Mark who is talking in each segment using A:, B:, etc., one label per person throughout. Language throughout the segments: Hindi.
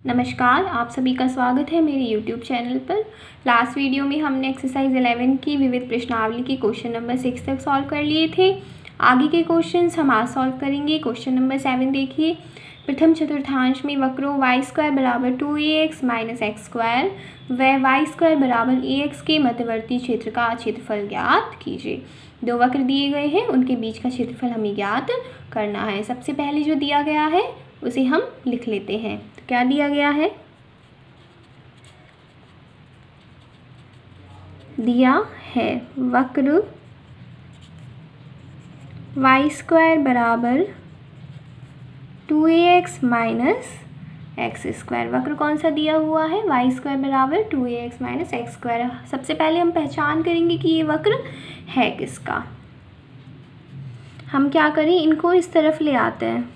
A: नमस्कार, आप सभी का स्वागत है मेरे YouTube चैनल पर। लास्ट वीडियो में हमने एक्सरसाइज 11 की विविध प्रश्नावली की क्वेश्चन नंबर 6 तक सॉल्व कर लिए थे। आगे के क्वेश्चंस हम आज सॉल्व करेंगे। क्वेश्चन नंबर 7 देखिए। प्रथम चतुर्थांश में वक्रों y² बराबर 2ax माइनस एक्स स्क्वायर व y² बराबर ax के मध्यवर्ती क्षेत्र का क्षेत्रफल ज्ञात कीजिए। दो वक्र दिए गए हैं, उनके बीच का क्षेत्रफल हमें ज्ञात करना है। सबसे पहले जो दिया गया है उसे हम लिख लेते हैं। तो क्या दिया गया है? दिया है वक्र y² बराबर 2ax माइनस एक्स स्क्वायर। वक्र कौन सा दिया हुआ है? y² बराबर 2ax माइनस एक्स स्क्वायर। सबसे पहले हम पहचान करेंगे कि ये वक्र है किसका। हम क्या करें, इनको इस तरफ ले आते हैं।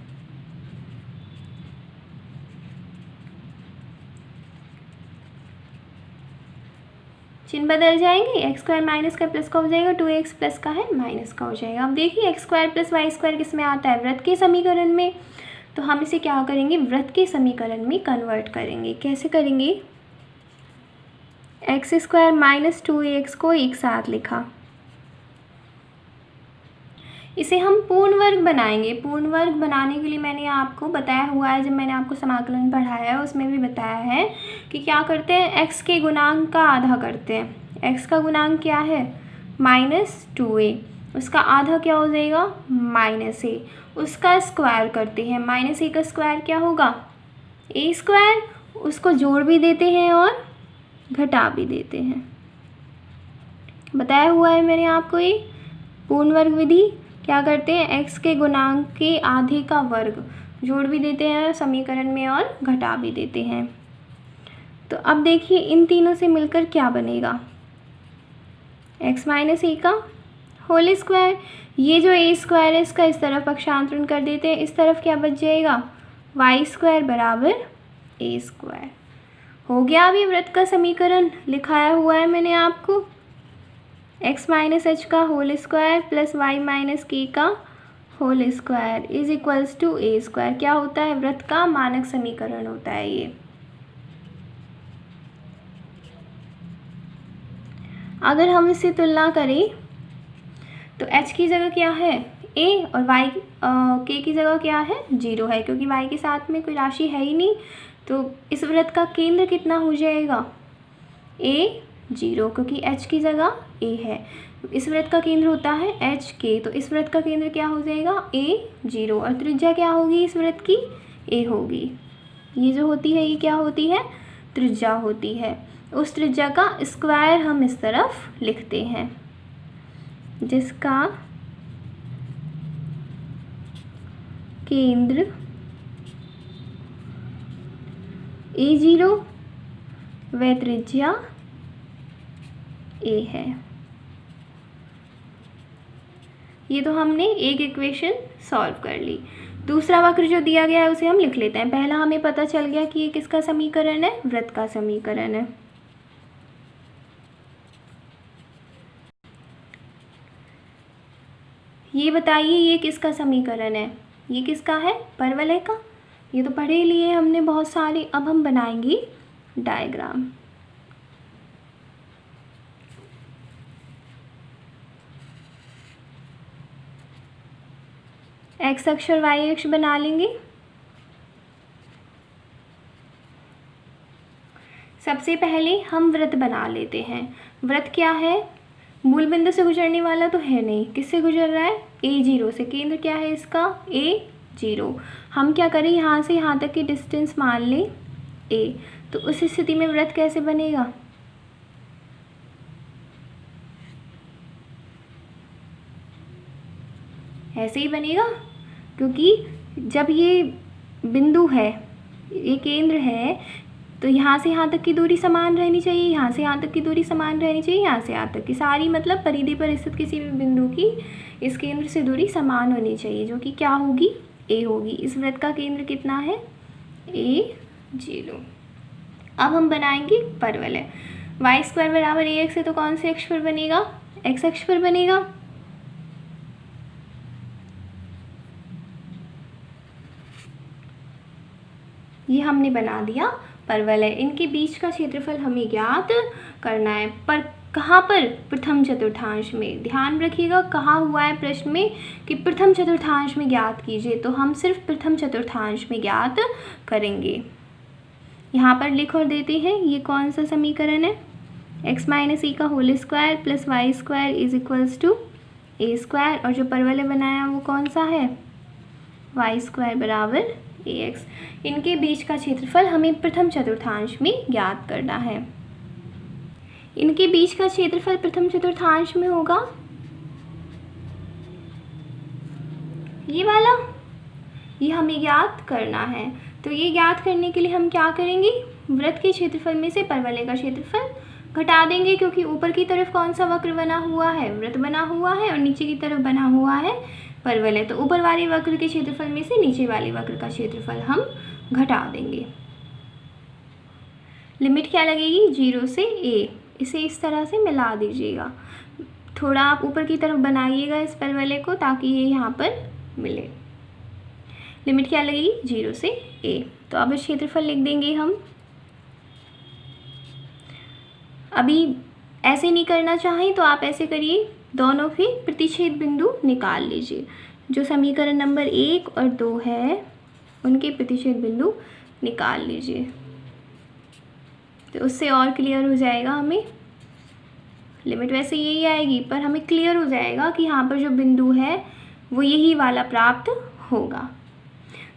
A: चिन्ह बदल जाएंगे, एक्स स्क्वायर माइनस का प्लस का हो जाएगा, 2x प्लस का है माइनस का हो जाएगा। अब देखिए x square plus y square किस में आता है? वृत्त के समीकरण में। तो हम इसे क्या करेंगे? वृत्त के समीकरण में कन्वर्ट करेंगे। कैसे करेंगे? एक्स स्क्वायर माइनस 2x को एक साथ लिखा, इसे हम पूर्ण वर्ग बनाएंगे। पूर्ण वर्ग बनाने के लिए मैंने आपको बताया हुआ है, जब मैंने आपको समाकलन पढ़ाया है उसमें भी बताया है कि क्या करते हैं, x के गुणांक का आधा करते हैं। x का गुणांक क्या है? -2a। उसका आधा क्या हो जाएगा? -a। उसका स्क्वायर करते हैं। -a का स्क्वायर क्या होगा? a²। उसको जोड़ भी देते हैं और घटा भी देते हैं। बताया हुआ है मैंने आपको। ये पूर्ण वर्ग विधि क्या करते हैं, x के गुणांक के आधे का वर्ग जोड़ भी देते हैं समीकरण में और घटा भी देते हैं। तो अब देखिए इन तीनों से मिलकर क्या बनेगा? x माइनस ए का होल स्क्वायर। ये जो a² है इसका इस तरफ पक्षांतरण कर देते हैं। इस तरफ क्या बच जाएगा? y² बराबर a²। हो गया। अभी वृत्त का समीकरण लिखाया हुआ है मैंने आपको। x माइनस एच का whole square plus y minus k का whole square is equals to a²। क्या होता है? वृत्त का मानक समीकरण होता है ये। अगर हम इससे तुलना करें तो h की जगह क्या है? a और y k की जगह क्या है? 0 है, क्योंकि y के साथ में कोई राशि है ही नहीं। तो इस वृत्त का केंद्र कितना हो जाएगा? a0, क्योंकि h की जगह a है। इस वृत्त का केंद्र होता है hk, तो इस वृत्त का केंद्र क्या हो जाएगा? a0। और त्रिज्या क्या होगी इस वृत्त की? a होगी। ये जो होती है ये क्या होती है? त्रिज्या होती है। उस त्रिज्या का स्क्वायर हम इस तरफ लिखते हैं, जिसका केंद्र a0 व त्रिज्या a है। ये तो हमने एक इक्वेशन सॉल्व कर ली। दूसरा वक्र जो दिया गया है उसे हम लिख लेते हैं। पहला हमें पता चल गया कि ये किसका समीकरण है? वृत्त का समीकरण है। ये बताइए ये किसका समीकरण है? ये किसका है? परवलय का। ये तो पढ़े लिए हमने बहुत सारे। अब हम बनाएंगे डायग्राम। एक्स अक्ष और वाई अक्ष बना लेंगे। सबसे पहले हम वृत्त बना लेते हैं। वृत्त क्या है? मूल बिंदु से गुजरने वाला तो है नहीं। किससे गुजर रहा है? a0 से। केंद्र क्या है इसका? a0। हम क्या करें, यहाँ से यहाँ तक की डिस्टेंस मान लें a। तो उस स्थिति में वृत्त कैसे बनेगा? ऐसे ही बनेगा, क्योंकि जब ये बिंदु है, ये केंद्र है, तो यहाँ से यहाँ तक की दूरी समान रहनी चाहिए, यहाँ से यहाँ तक की दूरी समान रहनी चाहिए, यहाँ से यहाँ तक की सारी, मतलब परिधि पर स्थित किसी भी बिंदु की इस केंद्र से दूरी समान होनी चाहिए, जो कि क्या होगी? a होगी। इस वृत्त का केंद्र कितना है? a0। अब हम बनाएंगे परवलय। y² बराबर ax है, तो कौन से अक्ष पर बनेगा? x अक्ष पर बनेगा। ये हमने बना दिया परवल है। इनके बीच का क्षेत्रफल हमें ज्ञात करना है, पर कहाँ पर? प्रथम चतुर्थांश में। ध्यान रखिएगा कहाँ हुआ है प्रश्न में कि प्रथम चतुर्थांश में ज्ञात कीजिए, तो हम सिर्फ प्रथम चतुर्थांश में ज्ञात करेंगे। यहाँ पर लिख और देते हैं ये कौन सा समीकरण है, x माइनस ए का whole square plus y square is equals to a square, और जो परवल बनाया वो कौन सा है, वाई स्क्वायर बराबर ए एक्स। इनके बीच का क्षेत्रफल हमें प्रथम चतुर्थांश में ज्ञात करना है। इनके बीच का क्षेत्रफल प्रथम चतुर्थांश में होगा ये वाला, ये हमें ज्ञात करना है। तो ये ज्ञात करने के लिए हम क्या करेंगे, वृत्त के क्षेत्रफल में से परवलय का क्षेत्रफल घटा देंगे, क्योंकि ऊपर की तरफ कौन सा वक्र बना हुआ है, वृत्त बना हुआ है, और नीचे की तरफ बना हुआ है परवलय। तो ऊपर वाले वक्र के क्षेत्रफल में से नीचे वाले वक्र का क्षेत्रफल हम घटा देंगे। लिमिट क्या लगेगी, 0 से a। इसे इस तरह से मिला दीजिएगा, थोड़ा आप ऊपर की तरफ बनाइएगा इस परवलय को ताकि ये यहाँ पर मिले। लिमिट क्या लगेगी, 0 से a। तो अब क्षेत्रफल लिख देंगे हम। अभी ऐसे नहीं करना चाहें तो आप ऐसे करिए, दोनों के प्रतिच्छेद बिंदु निकाल लीजिए। जो समीकरण नंबर 1 और 2 है उनके प्रतिच्छेद बिंदु निकाल लीजिए, तो उससे और क्लियर हो जाएगा हमें। लिमिट वैसे यही आएगी, पर हमें क्लियर हो जाएगा कि यहाँ पर जो बिंदु है वो यही वाला प्राप्त होगा।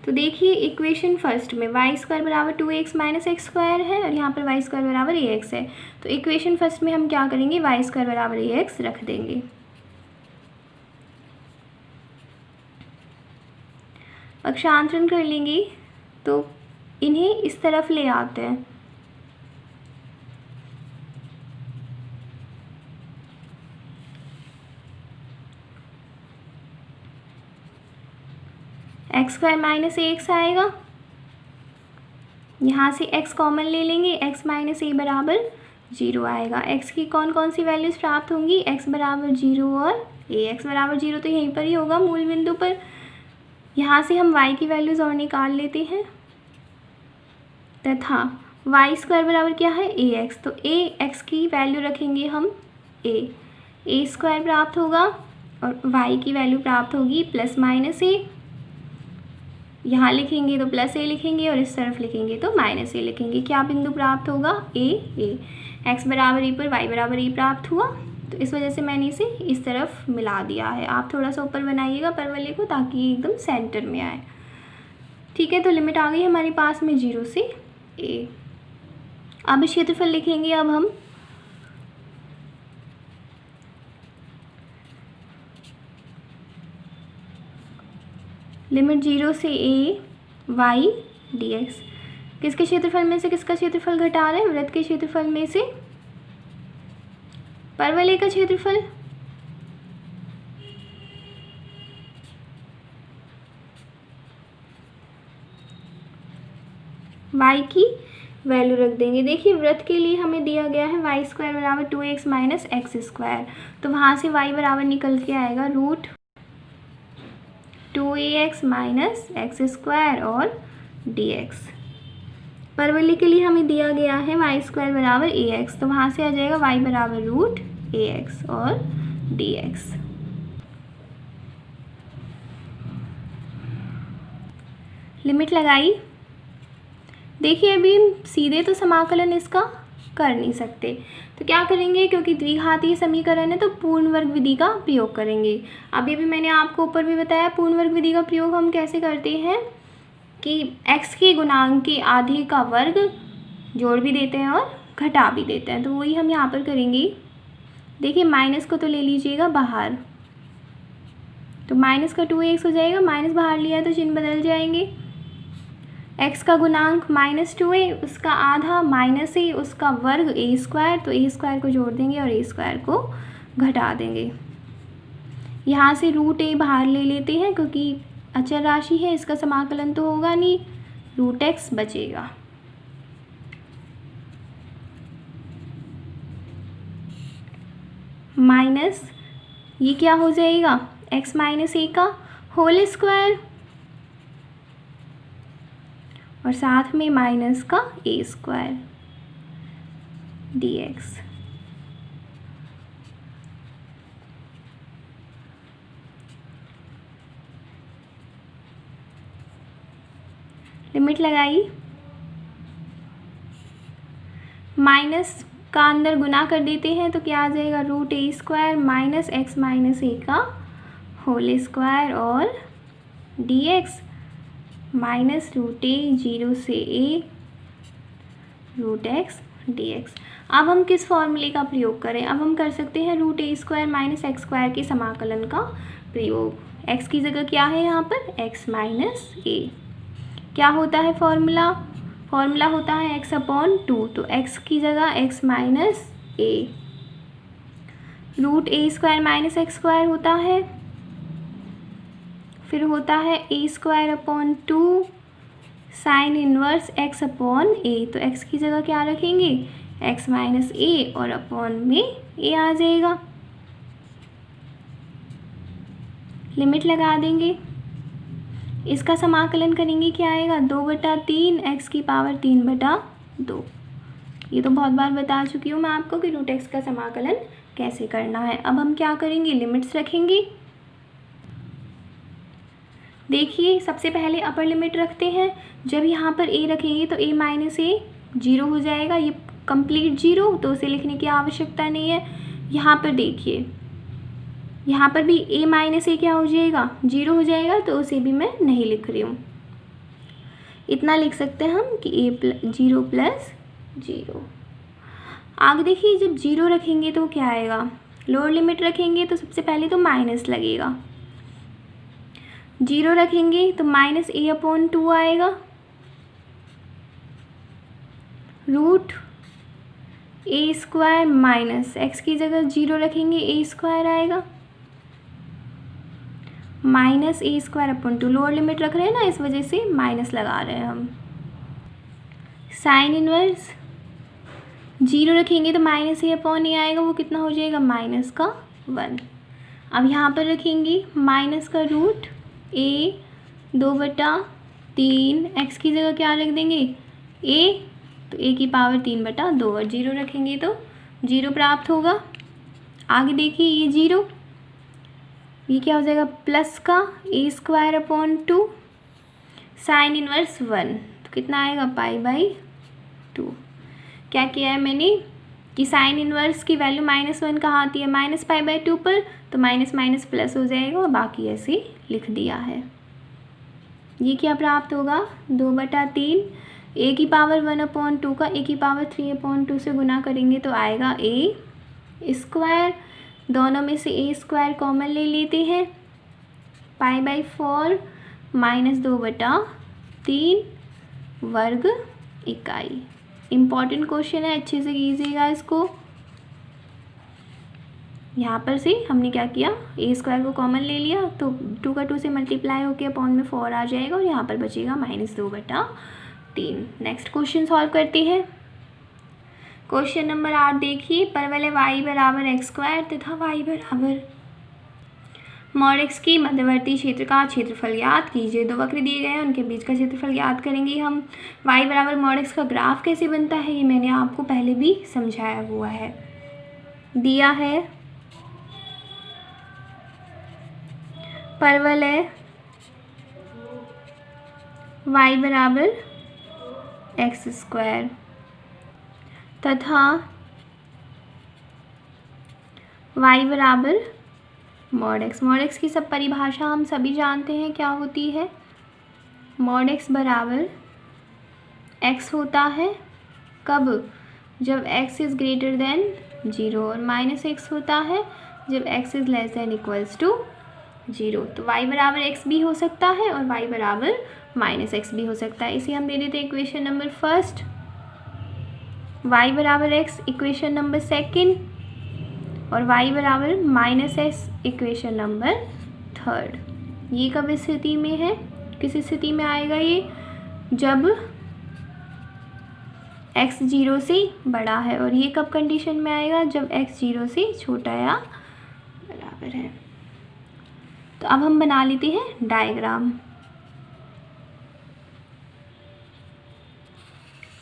A: तो देखिए इक्वेशन फर्स्ट में वाई स्क्वायर बराबर 2x माइनस एक्स स्क्वायर है, और यहाँ पर वाई स्क्वायर बराबर ए एक्स है। तो इक्वेशन फर्स्ट में हम क्या करेंगे, वाई स्क्वायर बराबर ए एक्स रख देंगे। अक्षांतरण कर लेंगे तो इन्हें इस तरफ ले आते हैं। एक्स स्क्वायर माइनस ए एक्स आएगा, यहाँ से x कॉमन ले लेंगे, x माइनस ए बराबर 0 आएगा। x की कौन कौन सी वैल्यूज़ प्राप्त होंगी, x बराबर 0 और a। x बराबर 0 तो यहीं पर ही होगा मूल बिंदु पर। यहाँ से हम y की वैल्यूज़ और निकाल लेते हैं, तथा वाई स्क्वायर बराबर क्या है, ए एक्स। तो ए एक्स की वैल्यू रखेंगे हम ए स्क्वायर प्राप्त होगा, और y की वैल्यू प्राप्त होगी प्लस माइनस ए। यहाँ लिखेंगे तो प्लस ए लिखेंगे, और इस तरफ लिखेंगे तो माइनस ए लिखेंगे। क्या बिंदु प्राप्त होगा, ए। एक्स बराबर ए पर वाई बराबर ए प्राप्त हुआ, तो इस वजह से मैंने इसे इस तरफ मिला दिया है। आप थोड़ा सा ऊपर बनाइएगा परवलय को ताकि ये एकदम सेंटर में आए। ठीक है, तो लिमिट आ गई हमारे पास में 0 से a। अब क्षेत्रफल लिखेंगे अब हम। लिमिट 0 से a y dx। किसके क्षेत्रफल में से किसका क्षेत्रफल घटा रहे हैं, वृत्त के क्षेत्रफल में से परवलय का क्षेत्रफल। y की वैल्यू रख देंगे। देखिए वृत्त के लिए हमें दिया गया है वाई स्क्वायर बराबर 2x माइनस एक्स स्क्वायर, तो वहाँ से y बराबर निकल के आएगा root 2ax minus x square और dx। परवलय के लिए हमें दिया गया है वाई स्क्वायर बराबर ax, तो वहाँ से आ जाएगा y बराबर रूट ax और dx। लिमिट लगाई। देखिए अभी हम सीधे तो समाकलन इसका कर नहीं सकते, तो क्या करेंगे, क्योंकि द्विघातीय समीकरण है तो पूर्ण वर्ग विधि का प्रयोग करेंगे। अभी भी मैंने आपको ऊपर भी बताया पूर्ण वर्ग विधि का प्रयोग हम कैसे करते हैं कि x के गुणांक के आधे का वर्ग जोड़ भी देते हैं और घटा भी देते हैं, तो वही हम यहाँ पर करेंगे। देखिए माइनस को तो ले लीजिएगा बाहर, तो माइनस का 2x हो जाएगा, माइनस बाहर लिया तो चिन्ह बदल जाएंगे। x का गुणांक -2a, उसका आधा माइनस a, उसका वर्ग a स्क्वायर, तो a स्क्वायर को जोड़ देंगे और a स्क्वायर को घटा देंगे। यहाँ से रूट a बाहर ले लेते हैं क्योंकि अचर राशि है, इसका समाकलन तो होगा नहीं, रूट x बचेगा। माइनस ये क्या हो जाएगा, x माइनस a का होल स्क्वायर, और साथ में माइनस का ए स्क्वायर dx। लिमिट लगाई, माइनस का अंदर गुना कर देते हैं तो क्या आ जाएगा, root A square minus x minus a का होल स्क्वायर और dx माइनस रूट ए 0 से ए रूट एक्स dx। अब हम किस फॉर्मूले का प्रयोग करें, अब हम कर सकते हैं root A square minus x square के समाकलन का प्रयोग। x की जगह क्या है यहाँ पर, x माइनस ए। क्या होता है फॉर्मूला, फॉर्मूला होता है x अपॉन 2, तो x की जगह x minus A. Root A square minus x square होता है, फिर होता है A square upon 2 sine inverse x upon A. तो x की जगह क्या रखेंगे, x माइनस ए और अपॉन में a आ जाएगा। लिमिट लगा देंगे, इसका समाकलन करेंगे, क्या आएगा 2/3 x की पावर 3/2। ये तो बहुत बार बता चुकी हूँ मैं आपको कि रूट x का समाकलन कैसे करना है। अब हम क्या करेंगे, लिमिट्स रखेंगे। देखिए सबसे पहले अपर लिमिट रखते हैं, जब यहाँ पर a रखेंगे तो a माइनस ए 0 हो जाएगा, ये कंप्लीट 0, तो उसे लिखने की आवश्यकता नहीं है। यहाँ पर देखिए, यहाँ पर भी a माइनस ए क्या हो जाएगा, 0 हो जाएगा, तो उसे भी मैं नहीं लिख रही हूँ। इतना लिख सकते हैं हम कि a 0 प्लस 0। आगे देखिए, जब 0 रखेंगे तो क्या आएगा, लोअर लिमिट रखेंगे तो सबसे पहले तो माइनस लगेगा, 0 रखेंगे तो माइनस ए अपॉन 2 आएगा, root A square minus x की जगह 0 रखेंगे ए स्क्वायर आएगा, माइनस ए स्क्वायर अपॉन 2। लोअर लिमिट रख रहे हैं ना, इस वजह से माइनस लगा रहे हैं हम। साइन इनवर्स 0 रखेंगे तो माइनस ए अपॉन ए आएगा, वो कितना हो जाएगा, माइनस का 1। अब यहाँ पर रखेंगे माइनस का रूट ए 2/3, एक्स की जगह क्या रख देंगे, ए, तो ए की पावर 3/2 और 0 रखेंगे तो 0 प्राप्त होगा। आगे देखिए ये 0, ये क्या हो जाएगा, प्लस का ए स्क्वायर अपॉन 2 साइन इनवर्स 1, तो कितना आएगा, π/2। क्या किया है मैंने कि साइन इनवर्स की वैल्यू -1 कहाँ आती है, -π/2 पर, तो माइनस माइनस प्लस हो जाएगा और बाकी ऐसे लिख दिया है। ये क्या प्राप्त होगा, 2/3, ए की पावर 1/2 का ए की पावर 3/2 से गुना करेंगे तो आएगा ए स्क्वायर, दोनों में से ए स्क्वायर कॉमन ले लेते हैं, π/4 -2/3 वर्ग इकाई। इम्पॉर्टेंट क्वेश्चन है, अच्छे से कीजिएगा इसको। यहाँ पर से हमने क्या किया, ए स्क्वायर को कॉमन ले लिया तो 2 का 2 से मल्टीप्लाई होकर अपॉन में 4 आ जाएगा और यहाँ पर बचेगा -2/3। नेक्स्ट क्वेश्चन सॉल्व करते हैं। क्वेश्चन नंबर 8 देखिए, परवलय y बराबर x स्क्वायर तथा y बराबर मॉड x की मध्यवर्ती क्षेत्र का क्षेत्रफल ज्ञात कीजिए। दो वक्र दिए गए हैं, उनके बीच का क्षेत्रफल ज्ञात करेंगे हम। y बराबर मॉड x का ग्राफ कैसे बनता है, ये मैंने आपको पहले भी समझाया हुआ है। दिया है परवलय y बराबर x स्क्वायर तथा y बराबर मॉड x। मॉड x की सब परिभाषा हम सभी जानते हैं क्या होती है। मॉड x बराबर x होता है कब, जब x इज़ ग्रेटर देन 0, और -x होता है जब x is less than equals to 0। तो y बराबर x भी हो सकता है और y बराबर -x भी हो सकता है। इसे हम दे देते हैं इक्वेशन नंबर फर्स्ट, y बराबर x इक्वेशन नंबर सेकंड और y बराबर -x इक्वेशन नंबर थर्ड। ये कब स्थिति में है, किस स्थिति में आएगा ये, जब x 0 से बड़ा है, और ये कब कंडीशन में आएगा, जब x 0 से छोटा या बराबर है। तो अब हम बना लेते हैं डायग्राम।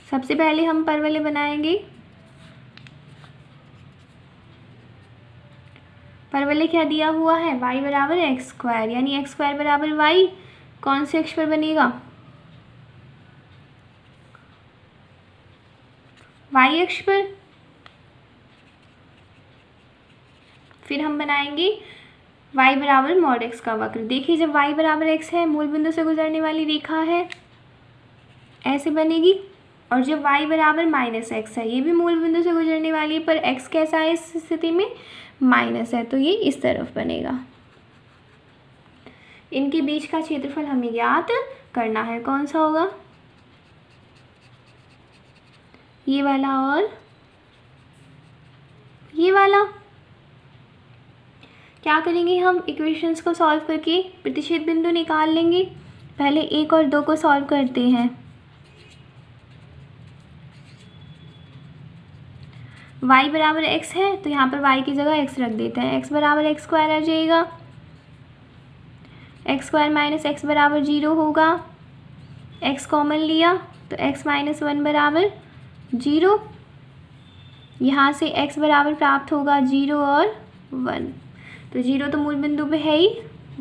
A: सबसे पहले हम परवलय बनाएंगे। परवलय क्या दिया हुआ है, y बराबर एक्स स्क्वायर, यानी एक्स स्क्वायर बराबर y कौन से अक्ष पर बनेगा, y अक्ष पर। फिर हम बनाएंगे y बराबर मॉड x का वक्र। देखिए जब y बराबर x है, मूल बिंदु से गुजरने वाली रेखा है, ऐसे बनेगी। और जब y बराबर माइनस एक्स है, ये भी मूल बिंदु से गुजरने वाली है, पर x कैसा है इस स्थिति में, माइनस है, तो ये इस तरफ बनेगा। इनके बीच का क्षेत्रफल हमें ज्ञात करना है, कौन सा होगा, ये वाला और ये वाला। क्या करेंगे हम, इक्वेशंस को सॉल्व करके प्रतिच्छेद बिंदु निकाल लेंगे। पहले 1 और 2 को सॉल्व करते हैं। y बराबर x है, तो यहाँ पर y की जगह x रख देते हैं। x बराबर एक्स स्क्वायर आ जाएगा, एक्स स्क्वायर माइनस एक्स बराबर 0 होगा। x कॉमन लिया तो x माइनस 1 बराबर 0। यहाँ से x बराबर प्राप्त होगा 0 और 1, तो 0 तो मूल बिंदु पे है ही,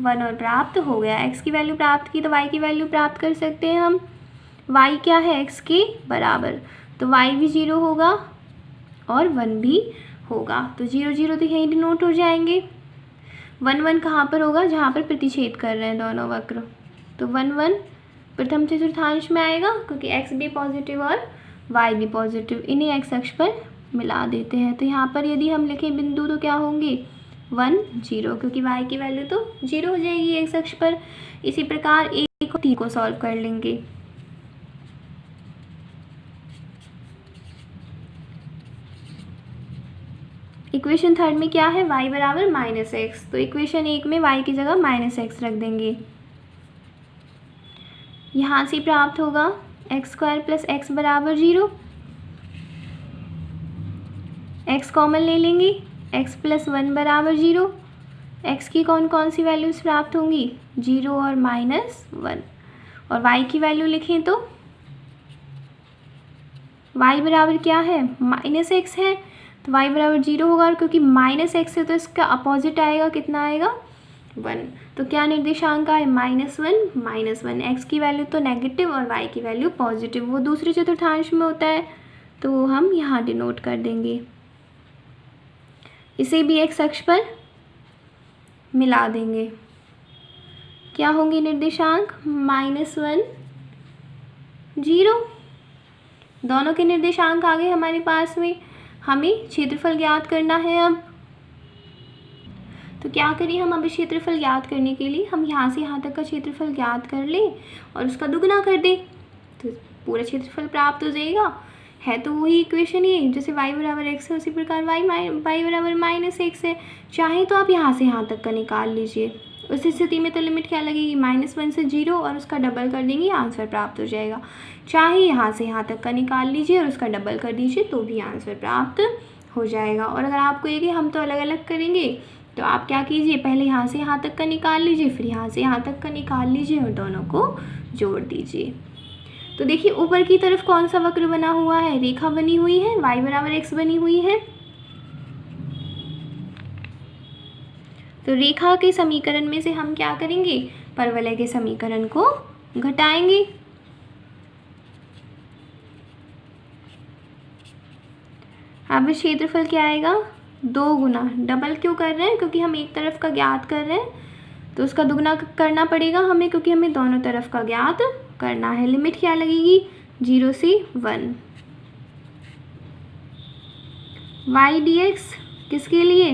A: 1 और प्राप्त हो गया। x की वैल्यू प्राप्त की तो y की वैल्यू प्राप्त कर सकते हैं हम। y क्या है, x के बराबर, तो y भी 0 होगा और 1 भी होगा, तो 0 0 तो यहीं डिनोट हो जाएंगे। 1 1 कहाँ पर होगा, जहाँ पर प्रतिच्छेद कर रहे हैं दोनों वक्र, तो 1 1 प्रथम चतुर्थांश में आएगा, क्योंकि x भी पॉजिटिव और y भी पॉजिटिव, इन्हें x अक्ष पर मिला देते हैं। तो यहाँ पर यदि हम लिखें बिंदु तो क्या होंगे, 1 0, क्योंकि y की वैल्यू तो 0 हो जाएगी x अक्ष पर। इसी प्रकार 1 और 3 को सॉल्व कर लेंगे। इक्वेशन थर्ड में क्या है, y बराबर माइनस एक्स, तो इक्वेशन 1 में y की जगह माइनस एक्स रख देंगे। यहाँ से प्राप्त होगा एक्स स्क्वायर प्लस एक्स बराबर 0। x कॉमन ले लेंगे, x प्लस 1 बराबर 0। x की कौन कौन सी वैल्यूज़ प्राप्त होंगी, 0 और माइनस 1। और y की वैल्यू लिखें तो y बराबर क्या है, माइनस एक्स है, तो y बराबर 0 होगा, और क्योंकि माइनस एक्स है तो इसका अपोजिट आएगा, कितना आएगा, 1। तो क्या निर्देशांक है, -1 -1। x की वैल्यू तो नेगेटिव और y की वैल्यू पॉजिटिव, वो दूसरे चतुर्थांश में होता है, तो वो हम यहाँ डिनोट कर देंगे। इसे भी x अक्ष पर मिला देंगे। क्या होंगे निर्देशांक, -1 0। दोनों के निर्देशांक आ गए हमारे पास में। हमें क्षेत्रफल ज्ञात करना है अब। तो क्या करें हम, अभी क्षेत्रफल ज्ञात करने के लिए हम यहाँ से यहाँ तक का क्षेत्रफल ज्ञात कर लें और उसका दुगना कर दें, तो पूरा क्षेत्रफल प्राप्त हो जाएगा। है तो वही इक्वेशन ही, जैसे y बराबर x है उसी प्रकार y बराबर माइनस एक्स है। चाहे तो आप यहाँ से यहाँ तक का निकाल लीजिए, उस स्थिति में तो लिमिट क्या लगेगी, -1 से 0 और उसका डबल कर देंगे, आंसर प्राप्त हो जाएगा। चाहे यहाँ से यहाँ तक का निकाल लीजिए और उसका डबल कर दीजिए, तो भी आंसर प्राप्त हो जाएगा। और अगर आपको ये कि हम तो अलग अलग करेंगे, तो आप क्या कीजिए, पहले यहाँ से यहाँ तक का निकाल लीजिए, फिर यहाँ से यहाँ तक का निकाल लीजिए और दोनों को जोड़ दीजिए। तो देखिए ऊपर की तरफ कौन सा वक्र बना हुआ है, रेखा बनी हुई है, y बराबर x बनी हुई है। तो रेखा के समीकरण में से हम क्या करेंगे, परवलय के समीकरण को घटाएंगे। अब क्षेत्रफल क्या आएगा, 2 गुना, डबल क्यों कर रहे हैं, क्योंकि हम एक तरफ का ज्ञात कर रहे हैं, तो उसका दुगना करना पड़ेगा हमें, क्योंकि हमें दोनों तरफ का ज्ञात करना है। लिमिट क्या लगेगी, 0 से 1। y dx किसके लिए,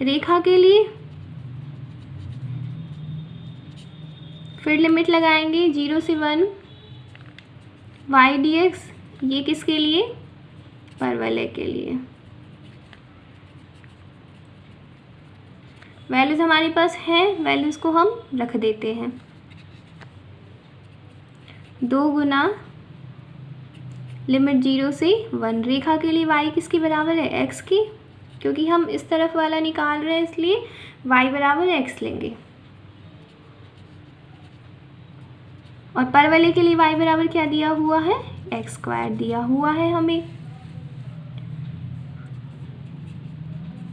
A: रेखा के लिए। फिर लिमिट लगाएंगे 0 से 1, y dx ये किसके लिए, परवलय के लिए। वैल्यूज़ हमारे पास है, वैल्यूज़ को हम रख देते हैं। 2 गुना लिमिट 0 से 1, रेखा के लिए y किसके बराबर है, x की, क्योंकि हम इस तरफ वाला निकाल रहे हैं इसलिए y बराबर x लेंगे। और पर वाले के लिए y बराबर क्या दिया हुआ है, एक्स स्क्वायर दिया हुआ है हमें।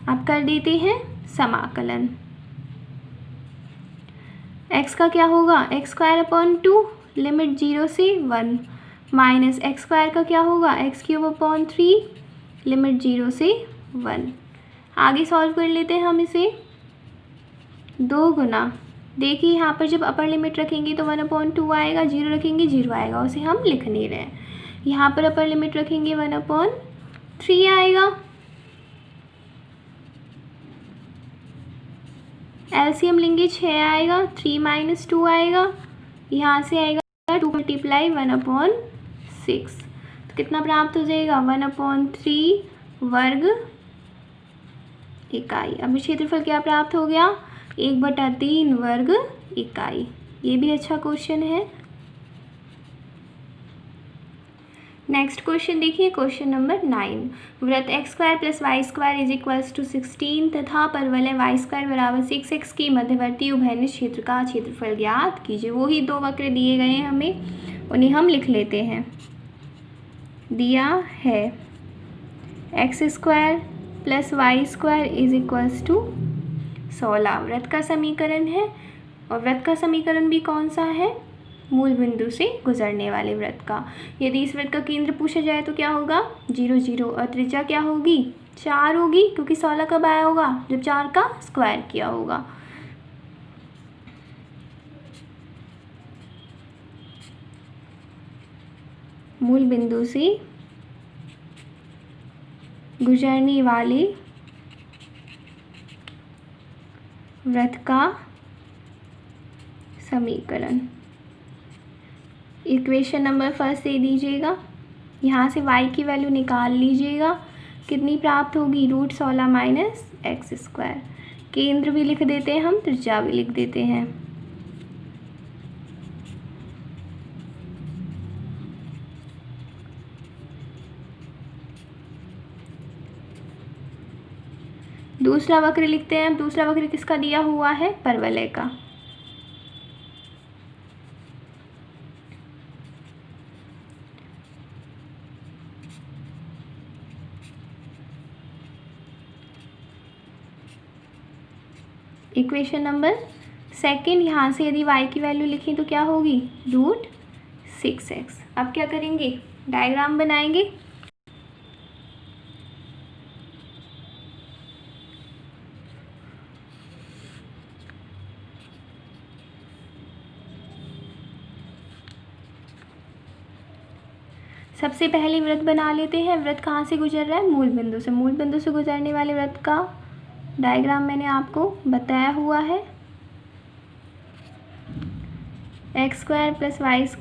A: अब कर देते हैं समाकलन। x का क्या होगा, एक्स स्क्वायर अपॉन 2 लिमिट 0 से 1 माइनस एक्स स्क्वायर का क्या होगा, एक्स क्यूब अपॉन 3 लिमिट 0 से 1। आगे सॉल्व कर लेते हैं हम इसे। 2 गुना, देखिए यहाँ पर जब अपर लिमिट रखेंगे तो 1/2 आएगा, 0 रखेंगे 0 आएगा, उसे हम लिख नहीं रहे हैं। यहाँ पर अपर लिमिट रखेंगे 1/3 आएगा। एलसीएम लेंगे 6 आएगा, 3 - 2 आएगा, यहाँ से आएगा 2 × 1/6, तो कितना प्राप्त हो जाएगा, 1/3 वर्ग इकाई। अब क्षेत्रफल क्या प्राप्त हो गया, 1/3 वर्ग इकाई। ये भी अच्छा क्वेश्चन है। नेक्स्ट क्वेश्चन देखिए, क्वेश्चन नंबर 9। वृत्त x² + y² = 16 तथा परवलय y² = 6x के मध्यवर्ती उभयनिष्ठ क्षेत्र का क्षेत्रफल ज्ञात कीजिए। वो ही 2 वक्र दिए गए हैं हमें, उन्हें हम लिख लेते हैं। दिया है x² + y² = 16 वृत्त का समीकरण है, और वृत्त का समीकरण भी कौन सा है, मूल बिंदु से गुजरने वाले वृत्त का। यदि इस वृत्त का केंद्र पूछा जाए तो क्या होगा, 0 0, और त्रिज्या क्या होगी, 4 होगी, क्योंकि 16 कब आया होगा, जब 4 का स्क्वायर किया होगा। मूल बिंदु से गुजरने वाले वृत्त का समीकरण। इक्वेशन नंबर फर्स्ट दे दीजिएगा, यहाँ से y की वैल्यू निकाल लीजिएगा, कितनी प्राप्त होगी, √16 - x²। केंद्र भी लिख देते हैं हम, त्रिज्या भी लिख देते हैं। दूसरा वक्र लिखते हैं। दूसरा वक्र किसका दिया हुआ है, परवलय का। इक्वेशन नंबर सेकंड, यहाँ से यदि y की वैल्यू लिखें तो क्या होगी, √6x। अब क्या करेंगे, डायग्राम बनाएंगे। सबसे पहले वृत्त बना लेते हैं। वृत्त कहाँ से गुजर रहा है, मूल बिंदु से। मूल बिंदु से गुजरने वाले वृत्त का डायग्राम मैंने आपको बताया हुआ है। x² + y² =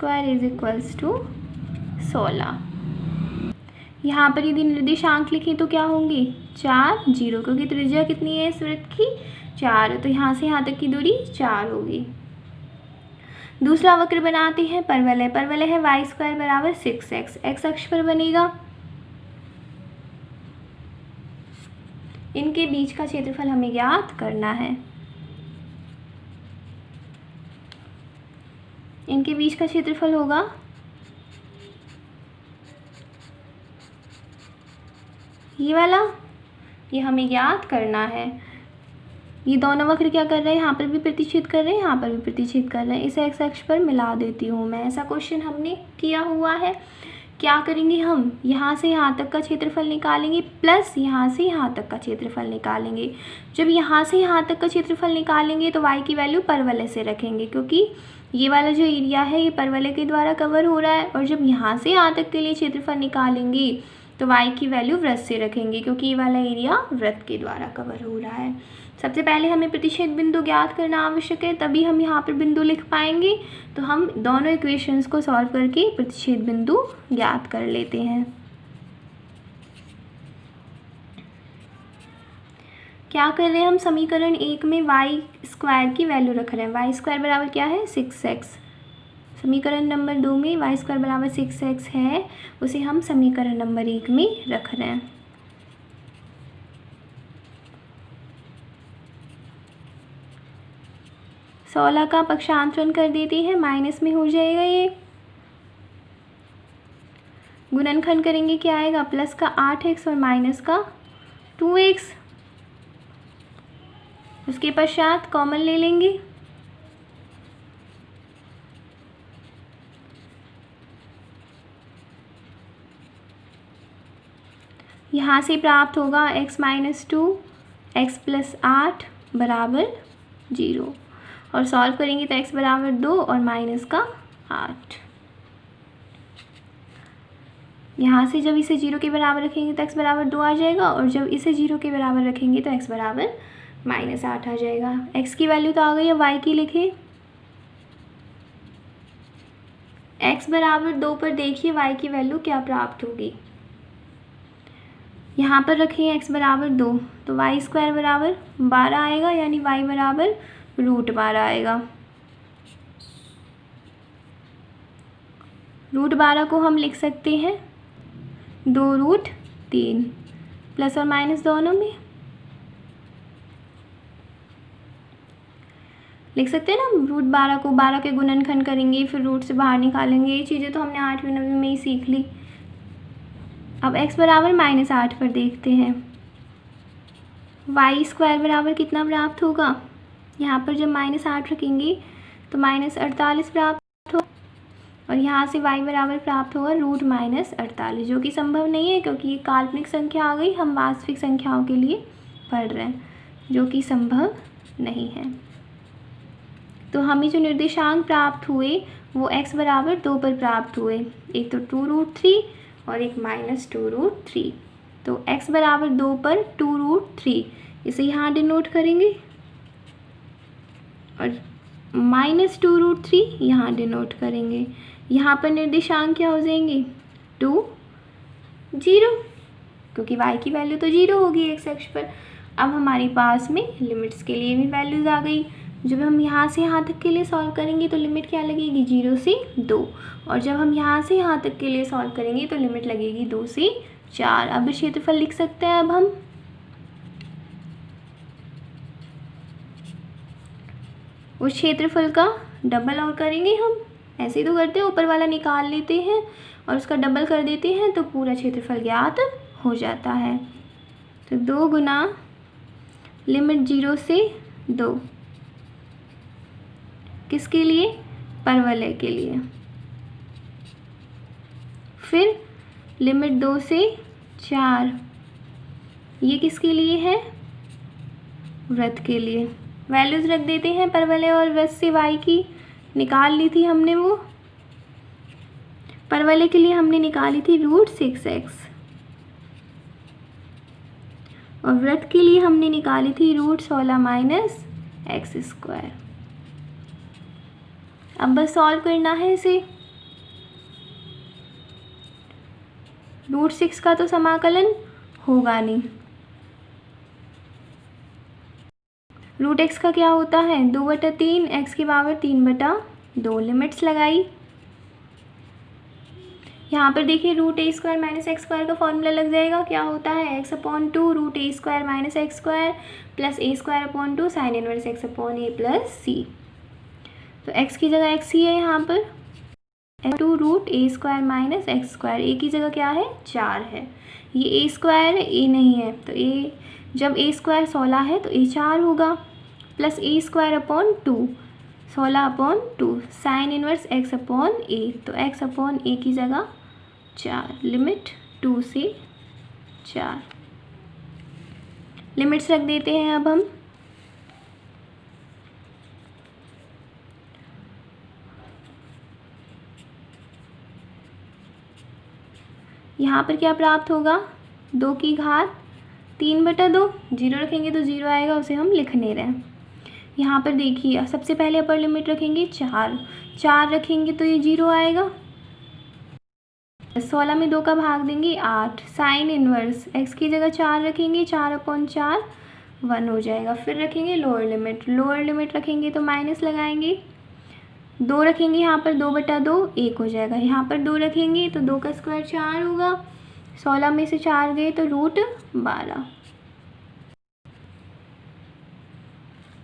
A: 16। यहाँ पर यदि निर्देशांक लिखें तो क्या होंगे, 4 0, क्योंकि त्रिज्या कितनी है इस वृत्त की, 4, तो यहाँ से यहाँ तक की दूरी 4 होगी। दूसरा वक्र बनाते हैं, परवलय। परवलय है y² = 6x, x अक्ष पर बनेगा। इनके बीच का क्षेत्रफल हमें ज्ञात करना है। इनके बीच का क्षेत्रफल होगा ये वाला, ये हमें ज्ञात करना है। ये दोनों वक्र क्या कर रहे हैं, यहाँ पर भी प्रतिच्छेद कर रहे हैं, यहाँ पर भी प्रतिच्छेद कर रहे हैं। इसे x अक्ष पर मिला देती हूँ मैं। ऐसा क्वेश्चन हमने किया हुआ है। क्या करेंगे हम, यहाँ से यहाँ तक का क्षेत्रफल निकालेंगे प्लस यहाँ से यहाँ तक का क्षेत्रफल निकालेंगे। जब यहाँ से यहाँ तक का क्षेत्रफल निकालेंगे तो y की वैल्यू परवलय से रखेंगे, क्योंकि ये वाला जो एरिया है ये परवलय के द्वारा कवर हो रहा है। और जब यहाँ से यहाँ तक के लिए क्षेत्रफल निकालेंगे तो y की वैल्यू वृत्त से रखेंगे, क्योंकि ये वाला एरिया वृत्त के द्वारा कवर हो रहा है। सबसे पहले हमें प्रतिच्छेद बिंदु ज्ञात करना आवश्यक है, तभी हम यहाँ पर बिंदु लिख पाएंगे। तो हम दोनों इक्वेशंस को सॉल्व करके प्रतिच्छेद बिंदु ज्ञात कर लेते हैं। क्या कर रहे हैं हम, समीकरण 1 में y² की वैल्यू रख रहे हैं। y² बराबर क्या है, 6x। समीकरण नंबर 2 में y² बराबर 6x है, उसे हम समीकरण नंबर 1 में रख रहे हैं। 16 का पक्षांतरण कर देते हैं, माइनस में हो जाएगा ये। गुणनखंड करेंगे क्या आएगा, प्लस का 8x और माइनस का 2x। उसके पश्चात कॉमन ले लेंगे, यहाँ से प्राप्त होगा x माइनस 2 x प्लस 8 बराबर 0, और सॉल्व करेंगे तो x बराबर 2 और माइनस का 8। यहाँ से जब इसे 0 के बराबर रखेंगे तो x बराबर 2 आ जाएगा, और जब इसे 0 के बराबर रखेंगे तो x बराबर माइनस 8 आ जाएगा। x की वैल्यू तो आ गई है, y की लिखें। x बराबर 2 पर देखिए y की वैल्यू क्या प्राप्त होगी। यहाँ पर रखें x बराबर 2 तो वाई स्क्वायर बराबर 12 आएगा, यानी y बराबर √12 आएगा। √12 को हम लिख सकते हैं 2√3, प्लस और माइनस दोनों में लिख सकते हैं ना। √12 को 12 के गुणनखंड करेंगे, फिर रूट से बाहर निकालेंगे। ये चीज़ें तो हमने 8वीं 9वीं में ही सीख ली। अब x बराबर -8 पर देखते हैं, वाई स्क्वायर बराबर कितना प्राप्त होगा। यहाँ पर जब -8 रखेंगे तो -48 प्राप्त हो, और यहाँ से y बराबर प्राप्त होगा √-48, जो कि संभव नहीं है क्योंकि ये काल्पनिक संख्या आ गई। हम वास्तविक संख्याओं के लिए पढ़ रहे हैं, जो कि संभव नहीं है। तो हमें जो निर्देशांक प्राप्त हुए वो x बराबर 2 पर प्राप्त हुए, एक तो 2√3 और एक -2√3। तो x बराबर 2 पर 2√3 इसे यहाँ डिनोट करेंगे, और -2√3 यहाँ डिनोट करेंगे। यहाँ पर निर्देशांक क्या हो जाएंगे, 2 0, क्योंकि y की वैल्यू तो 0 होगी x अक्ष पर। अब हमारे पास में लिमिट्स के लिए भी वैल्यूज़ आ गई। जब हम यहाँ से यहाँ तक के लिए सॉल्व करेंगे तो लिमिट क्या लगेगी, 0 से 2, और जब हम यहाँ से यहाँ तक के लिए सॉल्व करेंगे तो लिमिट लगेगी 2 से 4। अब क्षेत्रफल लिख सकते हैं। अब हम उस क्षेत्रफल का डबल और करेंगे। हम ऐसे ही तो करते हैं, ऊपर वाला निकाल लेते हैं और उसका डबल कर देते हैं तो पूरा क्षेत्रफल ज्ञात हो जाता है। तो 2 गुना लिमिट 0 से 2, किसके लिए, परवलय के लिए। फिर लिमिट 2 से 4, ये किसके लिए है, वृत्त के लिए। वैल्यूज़ रख देते हैं परवलय और वृत्त से y की, निकाल ली थी हमने वो। परवलय के लिए हमने निकाली थी √6x, और वृत्त के लिए हमने निकाली थी √16 - x²। अब बस सॉल्व करना है इसे। √6 का तो समाकलन होगा नहीं। √x का क्या होता है, 2/3, x की पावर 3/2। लिमिट्स लगाई। यहाँ पर देखिए √a² - x² का फॉर्मूला लग जाएगा। क्या होता है, x/2 √a² - x² plus a² sin inverse x/a plus c। तो x की जगह x ही है यहाँ पर, 2 √a² - x²। a की जगह क्या है, 4 है। ये a² है, a नहीं है, तो a जब a² 16 है तो a 4 होगा, plus a²/2 16/2 sine inverse x/a। तो x/a की जगह 4, लिमिट 2 से 4। लिमिट्स रख देते हैं अब हम। यहाँ पर क्या प्राप्त होगा, 2 की घात 3/2, 0 रखेंगे तो 0 आएगा, उसे हम लिख नहीं रहे। यहाँ पर देखिए सबसे पहले अपर लिमिट रखेंगे 4 रखेंगे तो ये 0 आएगा। 16 में 2 का भाग देंगे 8, साइन इनवर्स x की जगह 4 रखेंगे, 4/4 1 हो जाएगा। फिर रखेंगे लोअर लिमिट रखेंगे तो माइनस लगाएंगे। 2 रखेंगे यहाँ पर 2/2 1 हो जाएगा। यहाँ पर 2 रखेंगे तो 2 का स्क्वायर 4 होगा। 16 में से 4 गए तो √12।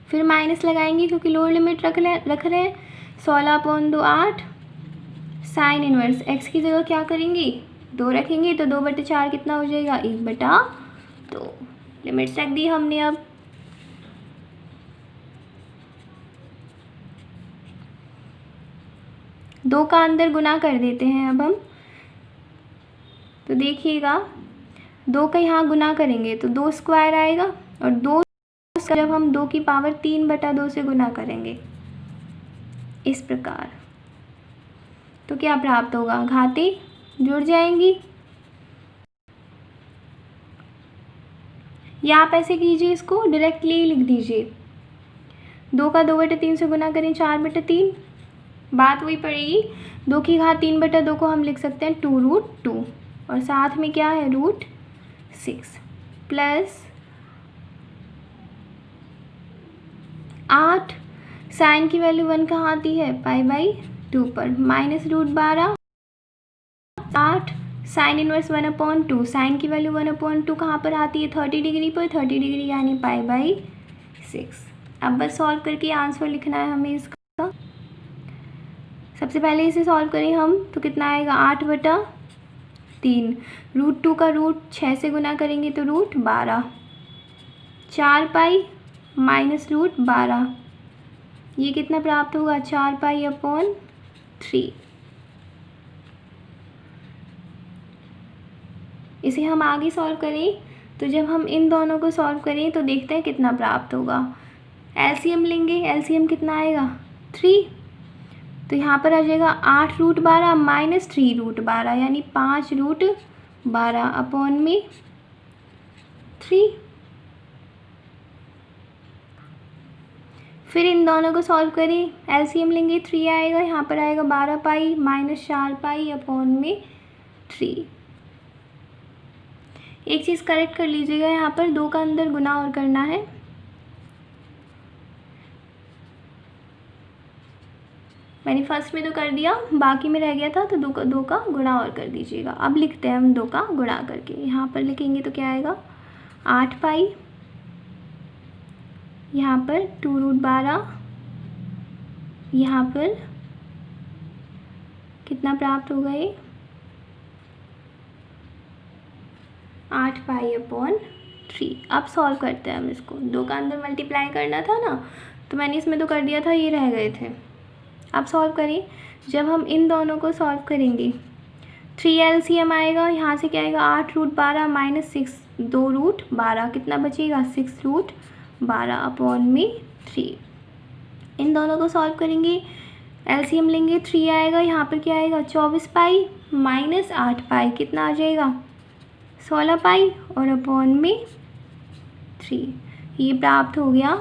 A: फिर माइनस लगाएंगे क्योंकि लोअर लिमिट रख रहे हैं। 16/2 8 साइन इनवर्स x की जगह क्या करेंगी 2 रखेंगे तो 2/4 कितना हो जाएगा 1/2। लिमिट्स रख दी हमने। अब दो का अंदर गुना कर देते हैं अब हम। तो देखिएगा 2 का यहाँ गुना करेंगे तो 2 स्क्वायर आएगा और 2 जब हम 2 की पावर 3/2 से गुना करेंगे इस प्रकार तो क्या प्राप्त होगा, घातें जुड़ जाएंगी। या आप ऐसे कीजिए, इसको डायरेक्टली लिख दीजिए। 2 का 2/3 से गुना करें 4/3, बात वही पड़ेगी। 2 की घात 3/2 को हम लिख सकते हैं 2√2 और साथ में क्या है √6 प्लस 8 साइन की वैल्यू 1 कहाँ आती है π/2 पर माइनस √12 8 साइन इनवर्स 1/2 साइन की वैल्यू 1/2 कहाँ पर आती है 30 डिग्री पर 30 डिग्री यानी π/6। अब बस सॉल्व करके आंसर लिखना है हमें इसका। सबसे पहले इसे सॉल्व करें हम तो कितना आएगा 8/3 √2 का रूट 6 से गुना करेंगे तो √12 4π माइनस √12 ये कितना प्राप्त होगा 4π/3। इसे हम आगे सॉल्व करें तो जब हम इन दोनों को सॉल्व करें तो देखते हैं कितना प्राप्त होगा। एलसीएम लेंगे, एलसीएम कितना आएगा 3 तो यहाँ पर आ जाएगा 8√12 माइनस 3√12 यानी 5√12/3। फिर इन दोनों को सॉल्व करें, एलसीएम लेंगे 3 आएगा, यहाँ पर आएगा 12π माइनस 4π/3। एक चीज़ करेक्ट कर लीजिएगा, यहाँ पर 2 का अंदर गुना और करना है। मैंने फर्स्ट में तो कर दिया, बाकी में रह गया था तो 2 का गुणा और कर दीजिएगा। अब लिखते हैं हम 2 का गुणा करके, यहाँ पर लिखेंगे तो क्या आएगा 8π, यहाँ पर 2√12, यहाँ पर कितना प्राप्त होगा ये 8π/3। अब सॉल्व करते हैं हम इसको। 2 का अंदर मल्टीप्लाई करना था ना तो मैंने इसमें तो कर दिया था, ये रह गए थे। अब सॉल्व करें, जब हम इन दोनों को सॉल्व करेंगे 3 एलसीएम आएगा, यहाँ से क्या आएगा 8√12 माइनस 6 2√12 कितना बचेगा 6√12/3। इन दोनों को सॉल्व करेंगे, एलसीएम लेंगे 3 आएगा, यहाँ पर क्या आएगा 24π माइनस 8π कितना आ जाएगा 16π और /3। ये प्राप्त हो गया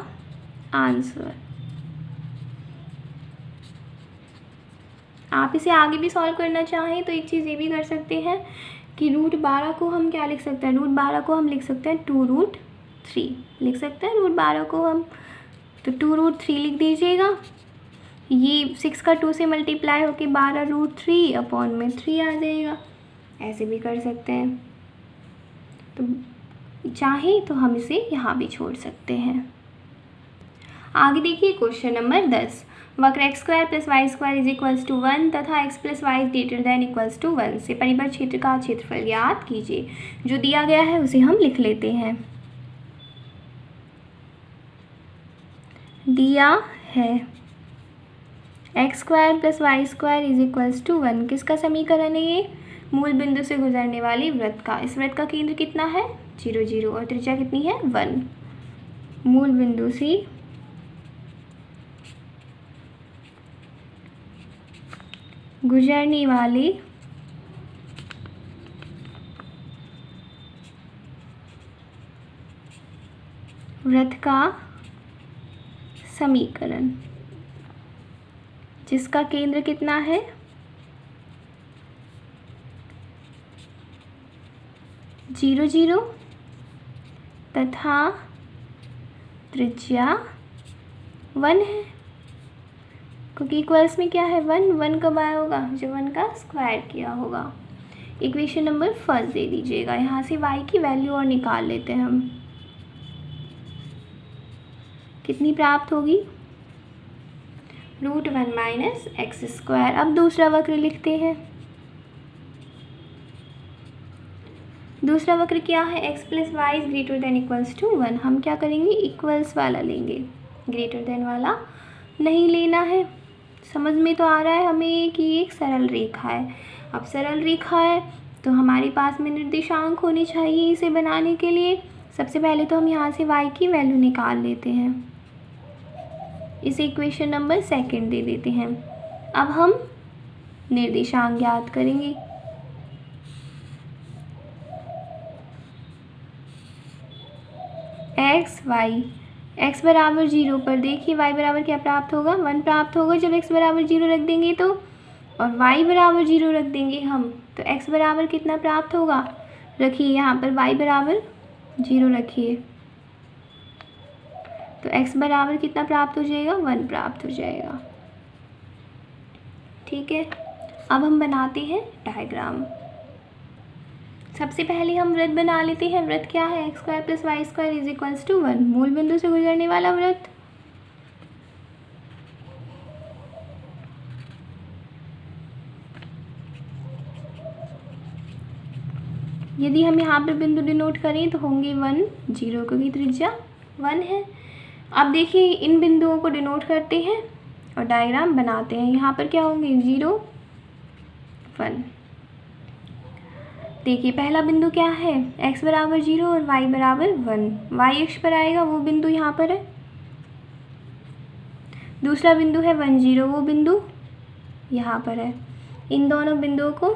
A: आंसर। आप इसे आगे भी सॉल्व करना चाहें तो एक चीज़ ये भी कर सकते हैं कि √12 को हम क्या लिख सकते हैं, √12 को हम लिख सकते हैं 2√3 लिख सकते हैं। √12 को हम तो 2√3 लिख दीजिएगा। ये 6 का 2 से मल्टीप्लाई होके 12√3/3 आ जाएगा। ऐसे भी कर सकते हैं, तो चाहें तो हम इसे यहाँ भी छोड़ सकते हैं। आगे देखिए क्वेश्चन नंबर 10। वक्र x² + y² = 1 तथा x + y > 1 से परिबद्ध क्षेत्र का क्षेत्रफल ज्ञात कीजिए। जो दिया गया है उसे हम लिख लेते हैं। दिया है x² + y² = 1 किसका समीकरण है ये, मूल बिंदु से गुजरने वाली वृत्त का। इस वृत्त का केंद्र कितना है 0 0 और त्रिज्या कितनी है 1। मूल बिंदु से गुजरने वाले वृत्त का समीकरण जिसका केंद्र कितना है 0 0 तथा त्रिज्या 1 है, क्योंकि इक्वल्स में क्या है 1 1 कब आया होगा जब 1 का स्क्वायर किया होगा। इक्वेशन नंबर फर्स्ट दे दीजिएगा। यहाँ से y की वैल्यू और निकाल लेते हैं हम। कितनी प्राप्त होगी, √1 माइनस एक्स स्क्वायर। अब दूसरा वक्र लिखते हैं। दूसरा वक्र क्या है, x + y > 1। हम क्या करेंगे, इक्वल्स वाला लेंगे, ग्रेटर देन वाला नहीं लेना है। समझ में तो आ रहा है हमें कि एक सरल रेखा है। अब सरल रेखा है तो हमारे पास में निर्देशांक होने चाहिए इसे बनाने के लिए। सबसे पहले तो हम यहाँ से y की वैल्यू निकाल लेते हैं, इसे इक्वेशन नंबर 2 दे देते हैं। अब हम निर्देशांक ज्ञात करेंगे। x बराबर 0 पर देखिए y बराबर क्या प्राप्त होगा, 1 प्राप्त होगा जब x बराबर 0 रख देंगे तो, और y बराबर 0 रख देंगे हम तो x बराबर कितना प्राप्त होगा, रखिए यहाँ पर y बराबर 0 रखिए तो x बराबर कितना प्राप्त हो जाएगा, 1 प्राप्त हो जाएगा। ठीक है, अब हम बनाते हैं डायग्राम। सबसे पहले हम वृत्त बना लेते हैं। वृत्त क्या है, x² + y² = 1, मूल बिंदु से गुजरने वाला वृत्त। यदि हम यहाँ पर बिंदु डिनोट करें तो होंगे 1, 0 क्योंकि त्रिज्या 1 है। अब देखिए इन बिंदुओं को डिनोट करते हैं और डायग्राम बनाते हैं। यहाँ पर क्या होंगे, 0, 1। देखिए पहला बिंदु क्या है, x बराबर 0 और y बराबर 1, y अक्ष पर आएगा वो बिंदु यहाँ पर है। दूसरा बिंदु है 1, 0, वो बिंदु यहाँ पर है। इन दोनों बिंदुओं को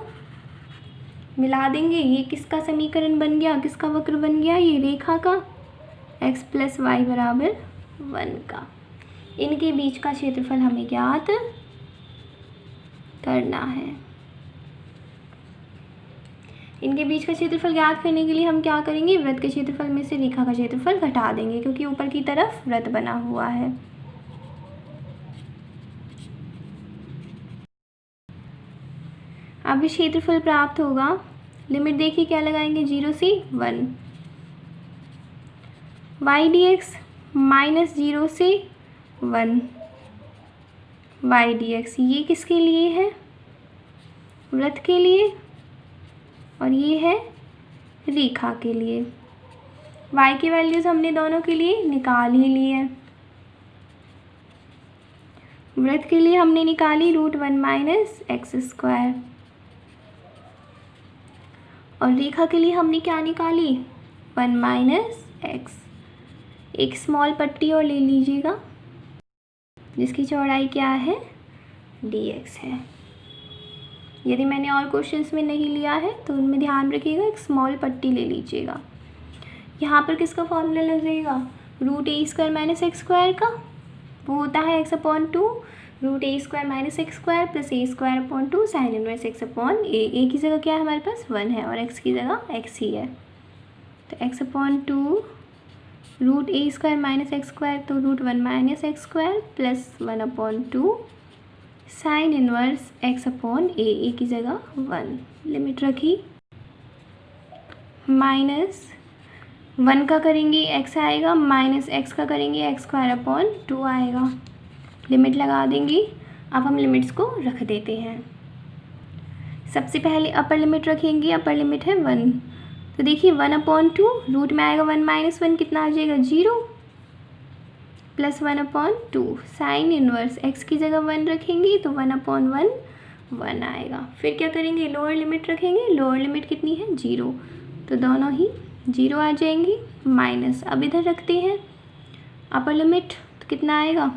A: मिला देंगे। ये किसका समीकरण बन गया, किसका वक्र बन गया, ये रेखा का, x + y बराबर 1 का। इनके बीच का क्षेत्रफल हमें ज्ञात करना है। इनके बीच का क्षेत्रफल ज्ञात करने के लिए हम क्या करेंगे, वृत्त के क्षेत्रफल में से रेखा का क्षेत्रफल घटा देंगे क्योंकि ऊपर की तरफ वृत्त बना हुआ है। अब क्षेत्रफल प्राप्त होगा, लिमिट देखिए क्या लगाएंगे, 0 से 1, y dx -0 से 1 y dx। ये किसके लिए है, वृत्त के लिए, और ये है रेखा के लिए। y की वैल्यूज़ हमने दोनों के लिए निकाल ही ली है। वृत्त के लिए हमने निकाली √1 माइनस x², और रेखा के लिए हमने क्या निकाली, 1 माइनस x। एक स्मॉल पट्टी और ले लीजिएगा जिसकी चौड़ाई क्या है, dx है। यदि मैंने और क्वेश्चंस में नहीं लिया है तो उनमें ध्यान रखिएगा, एक स्मॉल पट्टी ले लीजिएगा। यहाँ पर किसका फॉर्मूला लगेगा, √a² - x² का, वो होता है x/2, √a² - x² + a² sin 1 x/a। a की जगह क्या है हमारे पास, 1 है, और x की जगह x ही है तो x/2 √a² - x² तो √1 - x² + 1/2 sin 1 x/a। a की जगह 1, लिमिट रखी, -1 का करेंगे x आएगा, -x का करेंगे x²/2 आएगा। लिमिट लगा देंगे। अब हम लिमिट्स को रख देते हैं। सबसे पहले अपर लिमिट रखेंगे, अपर लिमिट है 1, तो देखिए 1/2 रूट में आएगा 1 - 1 कितना आ जाएगा, 0 + 1/2 sin 1 x की जगह 1 रखेंगे तो 1/1 1 आएगा। फिर क्या करेंगे, लोअर लिमिट रखेंगे, लोअर लिमिट कितनी है, 0, तो दोनों ही 0 आ जाएंगे, माइनस। अब इधर रखते हैं अपर लिमिट, तो कितना आएगा,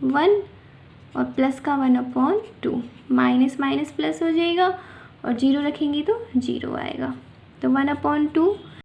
A: 1 और प्लस का 1/2, माइनस माइनस प्लस हो जाएगा और 0 रखेंगे तो 0 आएगा। तो 1/2